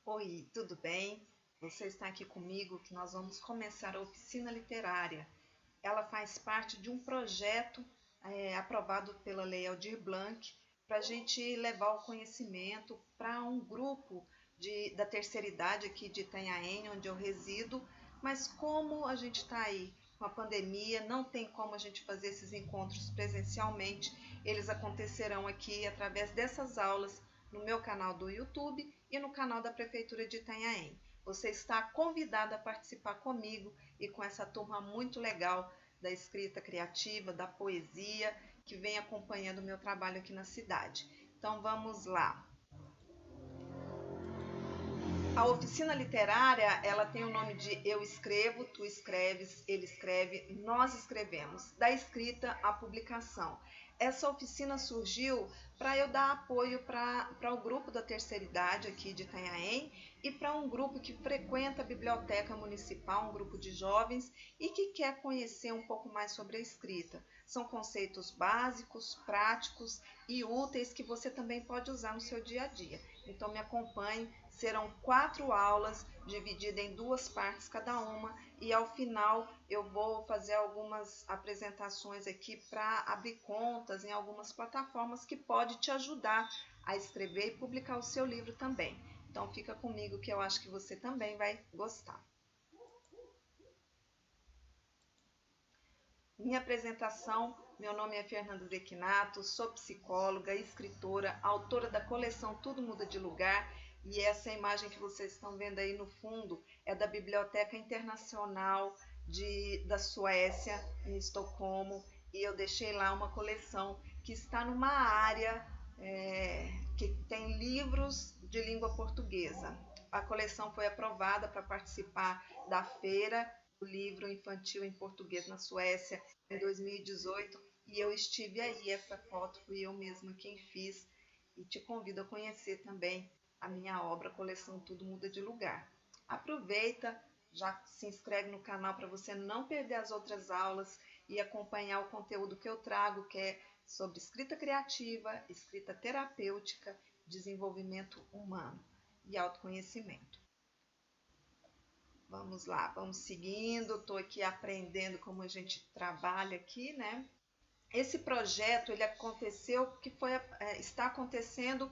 Oi, tudo bem? Você está aqui comigo que nós vamos começar a oficina literária. Ela faz parte de um projeto aprovado pela Lei Aldir Blanc para a gente levar o conhecimento para um grupo da terceira idade aqui de Itanhaém, onde eu resido, mas como a gente está aí com a pandemia, não tem como a gente fazer esses encontros presencialmente, eles acontecerão aqui através dessas aulas no meu canal do YouTube e no canal da Prefeitura de Itanhaém. Você está convidado a participar comigo e com essa turma muito legal da escrita criativa, da poesia, que vem acompanhando o meu trabalho aqui na cidade. Então vamos lá. A oficina literária, ela tem o nome de Eu Escrevo, Tu Escreves, Ele Escreve, Nós Escrevemos, da escrita à publicação. Essa oficina surgiu para eu dar apoio para o grupo da terceira idade aqui de Itanhaém e para um grupo que frequenta a biblioteca municipal, um grupo de jovens e que quer conhecer um pouco mais sobre a escrita. São conceitos básicos, práticos e úteis que você também pode usar no seu dia a dia. Então me acompanhe, serão 4 aulas divididas em 2 partes cada uma e ao final eu vou fazer algumas apresentações aqui para abrir contas em algumas plataformas que pode te ajudar a escrever e publicar o seu livro também. Então fica comigo que eu acho que você também vai gostar. Minha apresentação, meu nome é Fernanda Zequinato, sou psicóloga, escritora, autora da coleção Tudo Muda de Lugar e essa imagem que vocês estão vendo aí no fundo é da Biblioteca Internacional da Suécia, em Estocolmo, e eu deixei lá uma coleção que está numa área que tem livros de língua portuguesa. A coleção foi aprovada para participar da feira do livro infantil em português na Suécia em 2018 e eu estive aí. Essa foto fui eu mesma quem fiz e te convido a conhecer também a minha obra, a coleção Tudo Muda de Lugar. Aproveita, já se inscreve no canal para você não perder as outras aulas e acompanhar o conteúdo que eu trago, que é sobre escrita criativa, escrita terapêutica, desenvolvimento humano e autoconhecimento. Vamos lá, vamos seguindo. Estou aqui aprendendo como a gente trabalha aqui, né? Esse projeto ele aconteceu, está acontecendo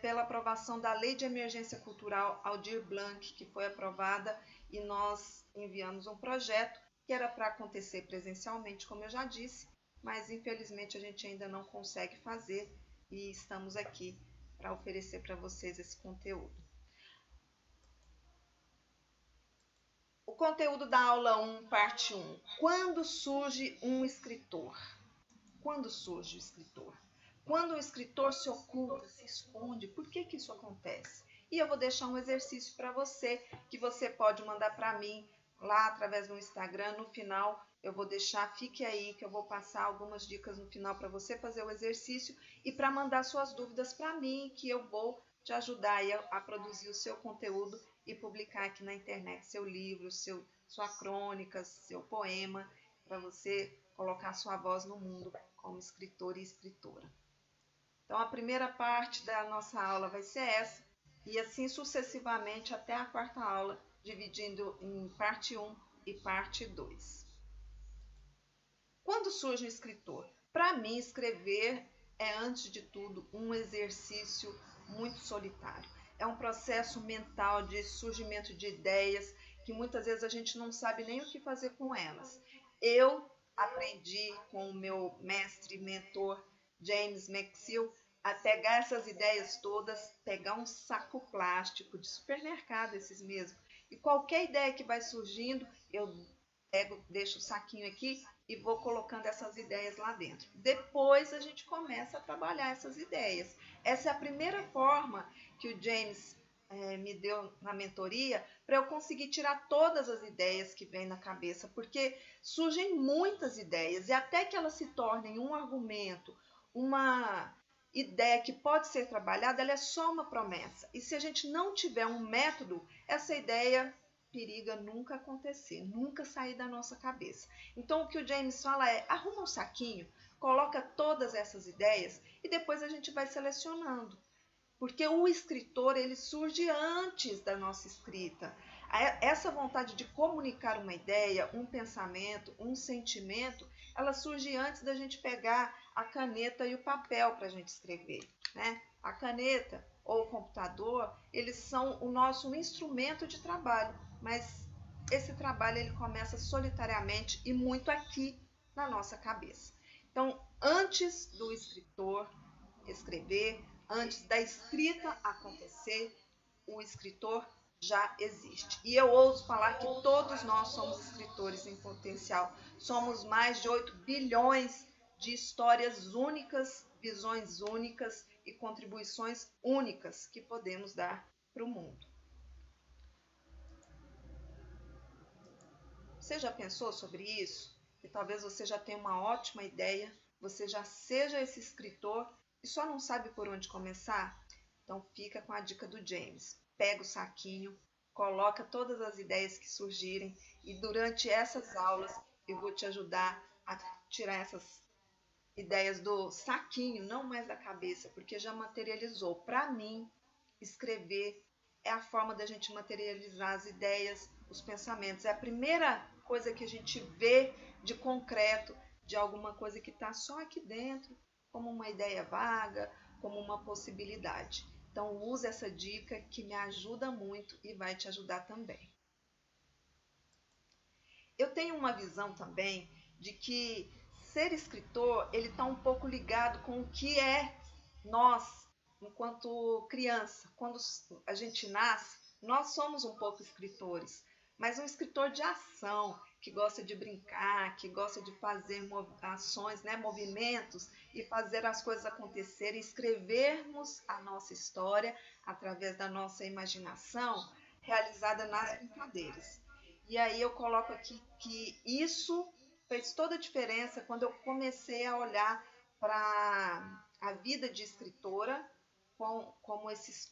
pela aprovação da Lei de Emergência Cultural Aldir Blanc, que foi aprovada e nós enviamos um projeto que era para acontecer presencialmente, como eu já disse, mas infelizmente a gente ainda não consegue fazer e estamos aqui para oferecer para vocês esse conteúdo. O conteúdo da aula 1, parte 1. Quando surge um escritor? Quando surge o escritor? Quando o escritor se oculta, se esconde, por que isso acontece? E eu vou deixar um exercício para você, que você pode mandar para mim lá através do Instagram. No final eu vou deixar, fique aí que eu vou passar algumas dicas no final para você fazer o exercício e para mandar suas dúvidas para mim, que eu vou te ajudar aí a produzir o seu conteúdo e publicar aqui na internet seu livro, sua crônica, seu poema, para você colocar sua voz no mundo como escritor e escritora. Então, a primeira parte da nossa aula vai ser essa, e assim sucessivamente até a 4ª aula, dividindo em parte 1 e parte 2. Quando surge um escritor? Para mim, escrever é, antes de tudo, um exercício muito solitário. É um processo mental de surgimento de ideias que muitas vezes a gente não sabe nem o que fazer com elas. Eu aprendi com o meu mestre e mentor James McSeel a pegar essas ideias todas, pegar um saco plástico de supermercado, esses mesmos, e qualquer ideia que vai surgindo, eu deixo o saquinho aqui e vou colocando essas ideias lá dentro. Depois a gente começa a trabalhar essas ideias. Essa é a primeira forma que o James me deu na mentoria para eu conseguir tirar todas as ideias que vêm na cabeça, porque surgem muitas ideias e até que elas se tornem um argumento, uma ideia que pode ser trabalhada, ela é só uma promessa. E se a gente não tiver um método, essa ideia periga nunca acontecer, nunca sair da nossa cabeça. Então o que o James fala é, arruma um saquinho, coloca todas essas ideias e depois a gente vai selecionando. Porque o escritor, ele surge antes da nossa escrita. Essa vontade de comunicar uma ideia, um pensamento, um sentimento, ela surge antes da gente pegar a caneta e o papel para a gente escrever, né? A caneta ou o computador, eles são o nosso instrumento de trabalho, mas esse trabalho ele começa solitariamente e muito aqui na nossa cabeça. Então, antes do escritor escrever, antes da escrita acontecer, o escritor já existe. E eu ouso falar que todos nós somos escritores em potencial. Somos mais de 8 bilhões de histórias únicas, visões únicas e contribuições únicas que podemos dar para o mundo. Você já pensou sobre isso? E talvez você já tenha uma ótima ideia, você já seja esse escritor e só não sabe por onde começar? Então fica com a dica do James. Pega o saquinho, coloca todas as ideias que surgirem e durante essas aulas eu vou te ajudar a tirar essas ideias do saquinho, não mais da cabeça, porque já materializou. Para mim, escrever é a forma da gente materializar as ideias, os pensamentos. É a primeira coisa que a gente vê de concreto, de alguma coisa que está só aqui dentro, como uma ideia vaga, como uma possibilidade. Então, use essa dica que me ajuda muito e vai te ajudar também. Eu tenho uma visão também de que ser escritor, ele está um pouco ligado com o que é nós, enquanto criança. Quando a gente nasce, nós somos um pouco escritores, mas um escritor de ação, que gosta de brincar, que gosta de fazer ações, né, movimentos e fazer as coisas acontecerem, escrevermos a nossa história através da nossa imaginação realizada nas brincadeiras. E aí eu coloco aqui que isso fez toda a diferença quando eu comecei a olhar para a vida de escritora como essas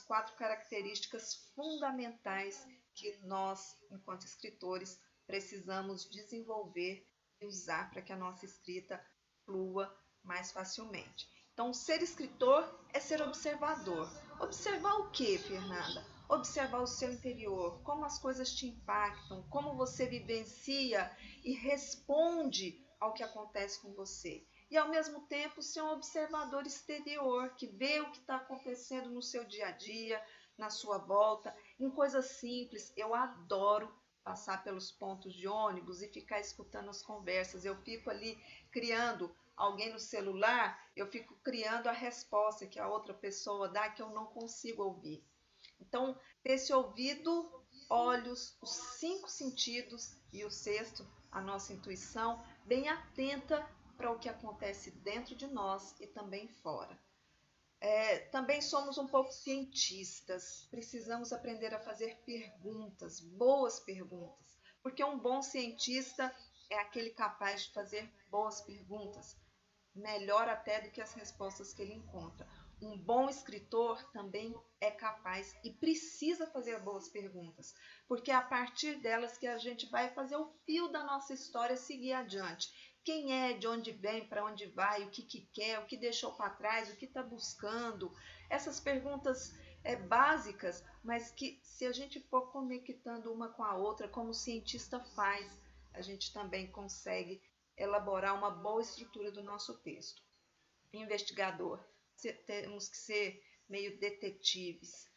quatro características fundamentais que nós, enquanto escritores, precisamos desenvolver e usar para que a nossa escrita flua mais facilmente. Então, ser escritor é ser observador. Observar o que, Fernanda? Observar o seu interior, como as coisas te impactam, como você vivencia e responde ao que acontece com você. E ao mesmo tempo ser um observador exterior, que vê o que está acontecendo no seu dia a dia, na sua volta, em coisas simples. Eu adoro passar pelos pontos de ônibus e ficar escutando as conversas. Eu fico ali criando alguém no celular, eu fico criando a resposta que a outra pessoa dá que eu não consigo ouvir. Então, esse ouvido, olhos, os 5 sentidos e o sexto, a nossa intuição, bem atenta para o que acontece dentro de nós e também fora. Também somos um pouco cientistas, precisamos aprender a fazer perguntas, boas perguntas, porque um bom cientista é aquele capaz de fazer boas perguntas, melhor até do que as respostas que ele encontra. Um bom escritor também é capaz e precisa fazer boas perguntas, porque é a partir delas que a gente vai fazer o fio da nossa história seguir adiante. Quem é, de onde vem, para onde vai, o que quer, o que deixou para trás, o que está buscando. Essas perguntas básicas, mas que se a gente for conectando uma com a outra, como o cientista faz, a gente também consegue elaborar uma boa estrutura do nosso texto. Investigador, temos que ser meio detetives,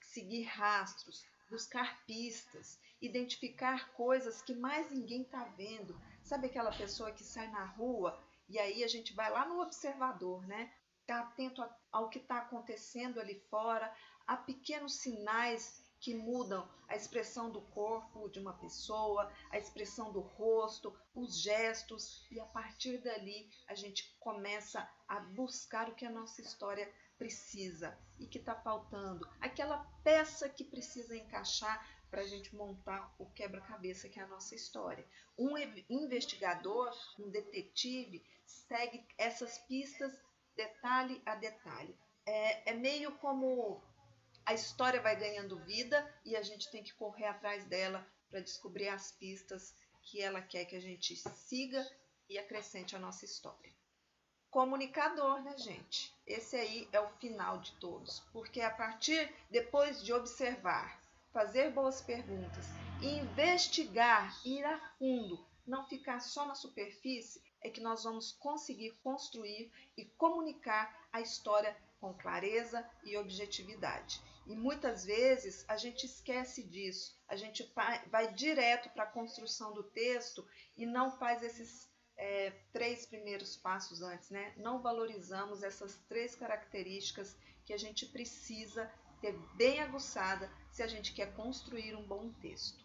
seguir rastros, buscar pistas, identificar coisas que mais ninguém está vendo. Sabe aquela pessoa que sai na rua e aí a gente vai lá no observador, né? Está atento ao que está acontecendo ali fora, a pequenos sinais que mudam a expressão do corpo de uma pessoa, a expressão do rosto, os gestos, e a partir dali a gente começa a buscar o que a nossa história precisa e que está faltando, aquela peça que precisa encaixar para a gente montar o quebra-cabeça que é a nossa história. Um investigador, um detetive, segue essas pistas detalhe a detalhe. É meio como a história vai ganhando vida e a gente tem que correr atrás dela para descobrir as pistas que ela quer que a gente siga e acrescente a nossa história. comunicador, né, gente? Esse aí é o final de todos, porque depois de observar, fazer boas perguntas, investigar, ir a fundo, não ficar só na superfície, é que nós vamos conseguir construir e comunicar a história com clareza e objetividade. E muitas vezes a gente esquece disso, a gente vai direto para a construção do texto e não faz esses 3 primeiros passos antes, né? Não valorizamos essas 3 características que a gente precisa ter bem aguçada se a gente quer construir um bom texto.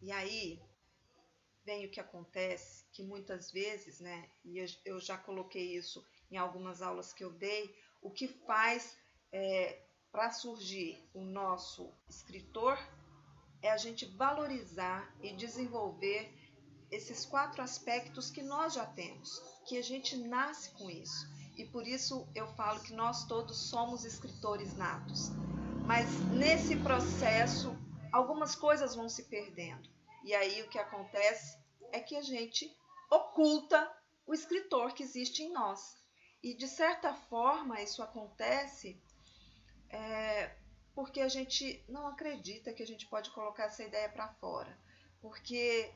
E aí vem o que acontece, que muitas vezes, né, e eu já coloquei isso em algumas aulas que eu dei, o que faz para surgir o nosso escritor é a gente valorizar e desenvolver esses 4 aspectos que nós já temos, que a gente nasce com isso. E por isso eu falo que nós todos somos escritores natos. Mas nesse processo, algumas coisas vão se perdendo. E aí o que acontece é que a gente oculta o escritor que existe em nós. E de certa forma isso acontece porque a gente não acredita que a gente pode colocar essa ideia para fora. Porque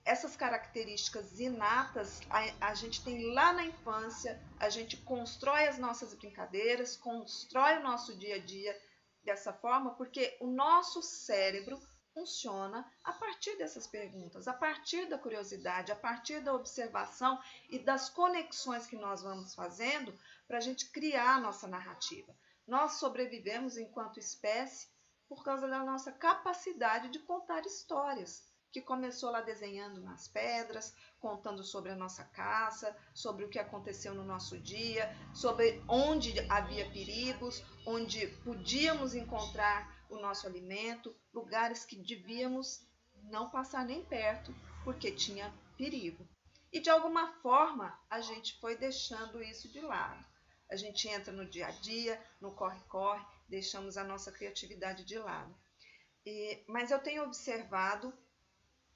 essas características inatas a gente tem lá na infância, a gente constrói as nossas brincadeiras, constrói o nosso dia a dia dessa forma, porque o nosso cérebro funciona a partir dessas perguntas, a partir da curiosidade, a partir da observação e das conexões que nós vamos fazendo para a gente criar a nossa narrativa. Nós sobrevivemos enquanto espécie por causa da nossa capacidade de contar histórias, que começou lá desenhando nas pedras, contando sobre a nossa caça, sobre o que aconteceu no nosso dia, sobre onde havia perigos, onde podíamos encontrar o nosso alimento, lugares que devíamos não passar nem perto, porque tinha perigo. E de alguma forma a gente foi deixando isso de lado. A gente entra no dia a dia, no corre-corre, deixamos a nossa criatividade de lado. Mas eu tenho observado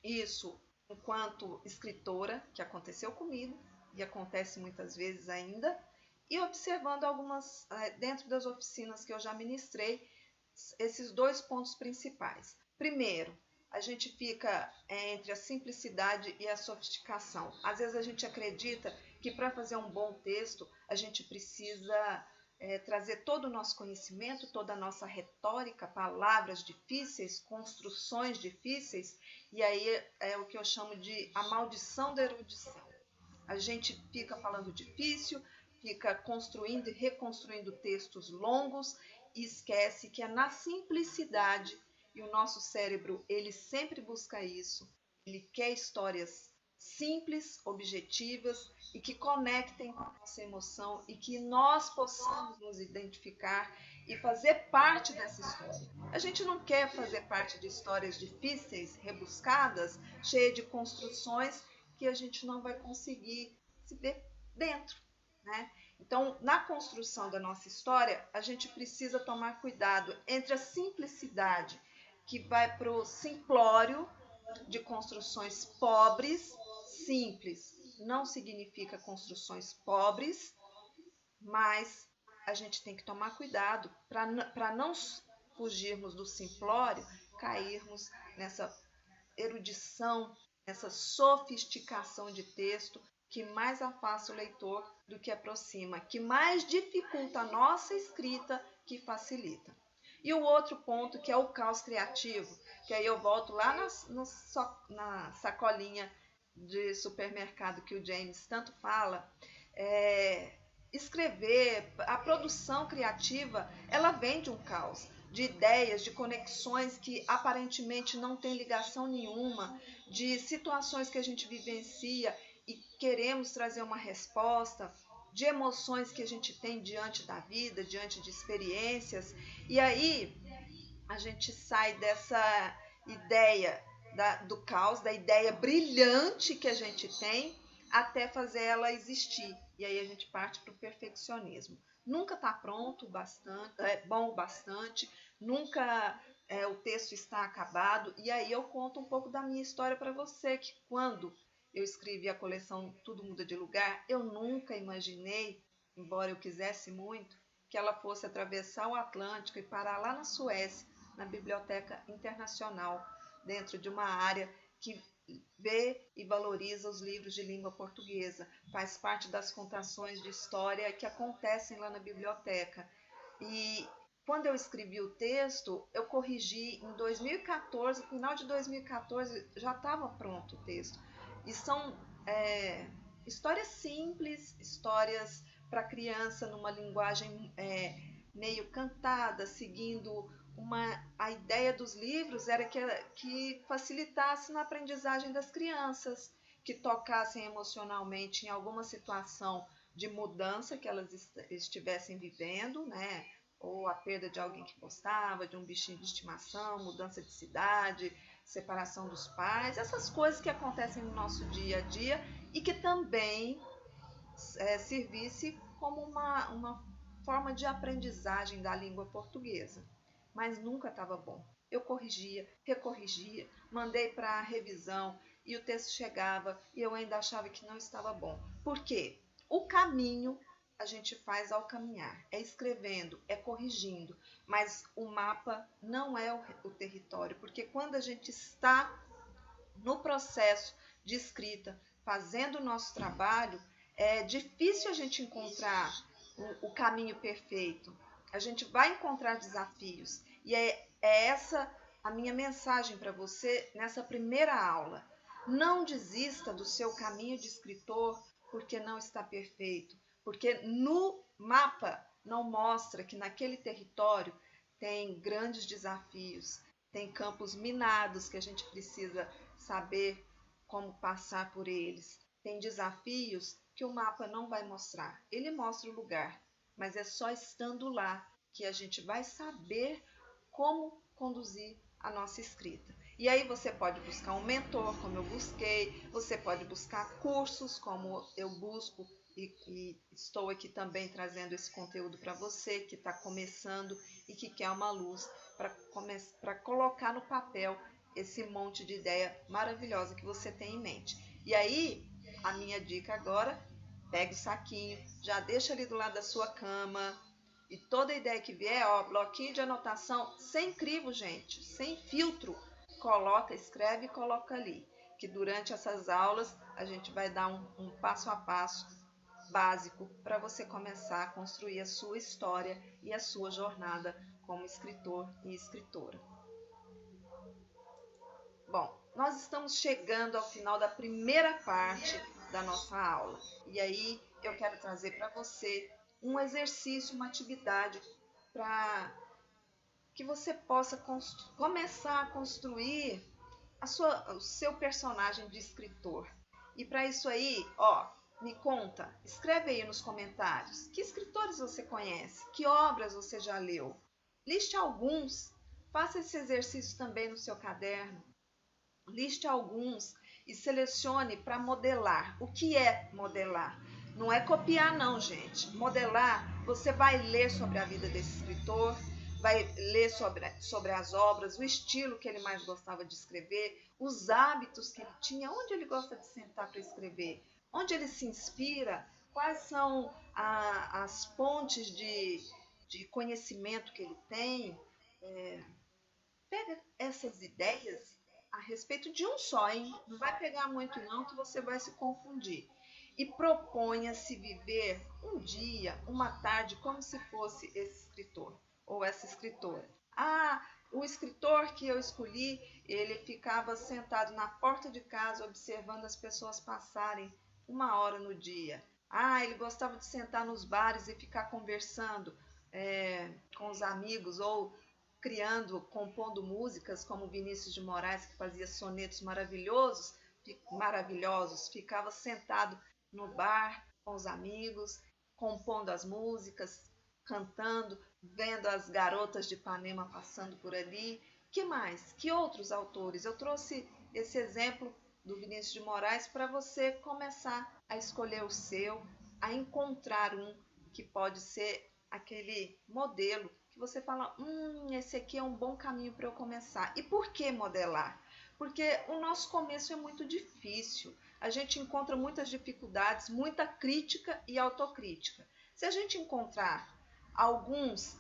isso enquanto escritora, que aconteceu comigo e acontece muitas vezes ainda, e observando algumas, dentro das oficinas que eu já ministrei, esses 2 pontos principais. Primeiro, a gente fica entre a simplicidade e a sofisticação. Às vezes a gente acredita que para fazer um bom texto a gente precisa trazer todo o nosso conhecimento, toda a nossa retórica, palavras difíceis, construções difíceis, e aí é o que eu chamo de a maldição da erudição. A gente fica falando difícil, fica construindo e reconstruindo textos longos e esquece que é na simplicidade, e o nosso cérebro ele sempre busca isso, ele quer histórias simples, objetivas e que conectem com a nossa emoção e que nós possamos nos identificar e fazer parte dessa história. A gente não quer fazer parte de histórias difíceis, rebuscadas, cheias de construções que a gente não vai conseguir se ver dentro, né? Então, na construção da nossa história, a gente precisa tomar cuidado entre a simplicidade, que vai para o simplório, de construções pobres. Simples não significa construções pobres, mas a gente tem que tomar cuidado para não fugirmos do simplório, cairmos nessa erudição, nessa sofisticação de texto que mais afasta o leitor do que aproxima, que mais dificulta a nossa escrita que facilita. E o outro ponto, que é o caos criativo, que aí eu volto lá na sacolinha de supermercado que o James tanto fala, escrever, a produção criativa, ela vem de um caos, de ideias, de conexões que aparentemente não têm ligação nenhuma, de situações que a gente vivencia e queremos trazer uma resposta, de emoções que a gente tem diante da vida, diante de experiências, e aí a gente sai dessa ideia do caos, da ideia brilhante que a gente tem, até fazer ela existir. E aí a gente parte para o perfeccionismo. Nunca está pronto bastante, bom o bastante, nunca o texto está acabado, e aí eu conto um pouco da minha história para você, que quando eu escrevi a coleção Tudo Muda de Lugar, eu nunca imaginei, embora eu quisesse muito, que ela fosse atravessar o Atlântico e parar lá na Suécia, na Biblioteca Internacional, dentro de uma área que vê e valoriza os livros de língua portuguesa, faz parte das contações de história que acontecem lá na biblioteca. E quando eu escrevi o texto, eu corrigi em 2014, no final de 2014 já estava pronto o texto. E são histórias simples, histórias para criança numa linguagem meio cantada, seguindo a ideia dos livros era que facilitasse na aprendizagem das crianças, que tocassem emocionalmente em alguma situação de mudança que elas estivessem vivendo, né? Ou a perda de alguém que gostava, de um bichinho de estimação, mudança de cidade, separação dos pais, essas coisas que acontecem no nosso dia a dia e que também servisse como uma forma de aprendizagem da língua portuguesa. Mas nunca estava bom. Eu corrigia, recorrigia, mandei para revisão e o texto chegava e eu ainda achava que não estava bom. Por quê? O caminho a gente faz ao caminhar, é escrevendo, é corrigindo, mas o mapa não é o território, porque quando a gente está no processo de escrita, fazendo o nosso trabalho, é difícil a gente encontrar o caminho perfeito. A gente vai encontrar desafios. E é essa a minha mensagem para você nessa primeira aula. Não desista do seu caminho de escritor porque não está perfeito. Porque no mapa não mostra que naquele território tem grandes desafios, tem campos minados que a gente precisa saber como passar por eles. Tem desafios que o mapa não vai mostrar. Ele mostra o lugar, mas é só estando lá que a gente vai saber como conduzir a nossa escrita. E aí você pode buscar um mentor, como eu busquei, você pode buscar cursos, como eu busco, e estou aqui também trazendo esse conteúdo para você que está começando e que quer uma luz para colocar no papel esse monte de ideia maravilhosa que você tem em mente. E aí, a minha dica agora, pega o saquinho, já deixa ali do lado da sua cama, e toda ideia que vier, ó, bloquinho de anotação, sem crivo, gente, sem filtro, coloca, escreve e coloca ali. Que durante essas aulas a gente vai dar um passo a passo básico para você começar a construir a sua história e a sua jornada como escritor e escritora. Bom, nós estamos chegando ao final da primeira parte da nossa aula. E aí eu quero trazer para você um exercício, uma atividade para que você possa começar a construir o seu personagem de escritor. E para isso aí, ó, me conta, escreve aí nos comentários, que escritores você conhece, que obras você já leu. Liste alguns, faça esse exercício também no seu caderno. Liste alguns e selecione para modelar. O que é modelar? Não é copiar não, gente. Modelar, você vai ler sobre a vida desse escritor, vai ler sobre as obras, o estilo que ele mais gostava de escrever, os hábitos que ele tinha, onde ele gosta de sentar para escrever, onde ele se inspira, quais são as fontes de conhecimento que ele tem. Pega essas ideias a respeito de um só, hein? Não vai pegar muito não, que você vai se confundir. E proponha-se viver um dia, uma tarde, como se fosse esse escritor ou essa escritora. Ah, o escritor que eu escolhi, ele ficava sentado na porta de casa observando as pessoas passarem 1 hora no dia. Ah, ele gostava de sentar nos bares e ficar conversando com os amigos ou criando, compondo músicas, como Vinícius de Moraes, que fazia sonetos maravilhosos, ficava sentado no bar com os amigos, compondo as músicas, cantando, vendo as garotas de Ipanema passando por ali. Que mais? Que outros autores? Eu trouxe esse exemplo do Vinícius de Moraes para você começar a escolher o seu, a encontrar um que pode ser aquele modelo que você fala, esse aqui é um bom caminho para eu começar. E por que modelar? Porque o nosso começo é muito difícil. A gente encontra muitas dificuldades, muita crítica e autocrítica. Se a gente encontrar alguns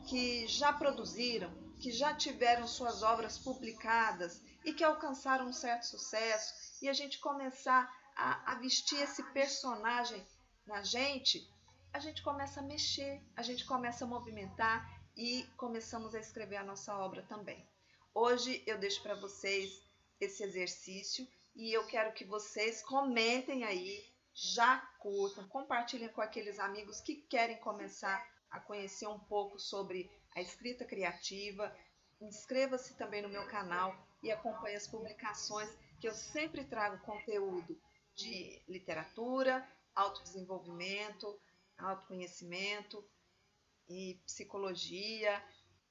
que já produziram, que já tiveram suas obras publicadas e que alcançaram um certo sucesso, e a gente começar a vestir esse personagem na gente, a gente começa a mexer, a gente começa a movimentar e começamos a escrever a nossa obra também. Hoje eu deixo para vocês esse exercício e eu quero que vocês comentem aí, já curtam, compartilhem com aqueles amigos que querem começar a conhecer um pouco sobre a escrita criativa. Inscreva-se também no meu canal e acompanhe as publicações, que eu sempre trago conteúdo de literatura, autodesenvolvimento, autoconhecimento e psicologia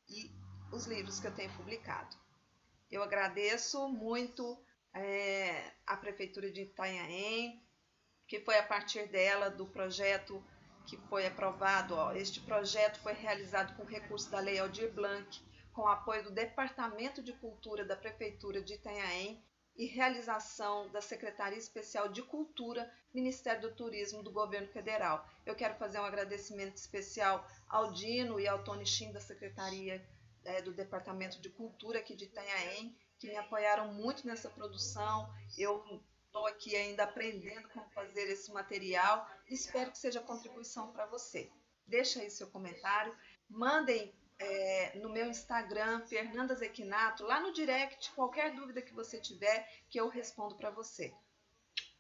e os livros que eu tenho publicado. Eu agradeço muito a Prefeitura de Itanhaém, que foi a partir dela, do projeto que foi aprovado. Este projeto foi realizado com recurso da Lei Aldir Blanc, com apoio do Departamento de Cultura da Prefeitura de Itanhaém e realização da Secretaria Especial de Cultura, Ministério do Turismo do Governo Federal. Eu quero fazer um agradecimento especial ao Dino e ao Tony Shin da Secretaria do Departamento de Cultura aqui de Itanhaém, que me apoiaram muito nessa produção. Eu estou aqui ainda aprendendo como fazer esse material e espero que seja contribuição para você. Deixa aí seu comentário, mandem no meu Instagram, Fernanda Zequinato, lá no direct, qualquer dúvida que você tiver, que eu respondo para você.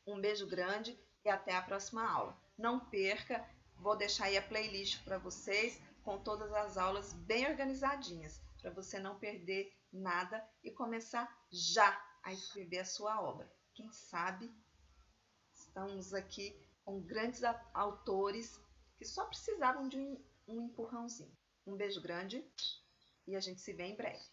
Um beijo grande e até a próxima aula. Não perca, vou deixar aí a playlist para vocês, com todas as aulas bem organizadinhas, para você não perder nada e começar já a escrever a sua obra. Quem sabe estamos aqui com grandes autores que só precisavam de um empurrãozinho. Um beijo grande e a gente se vê em breve.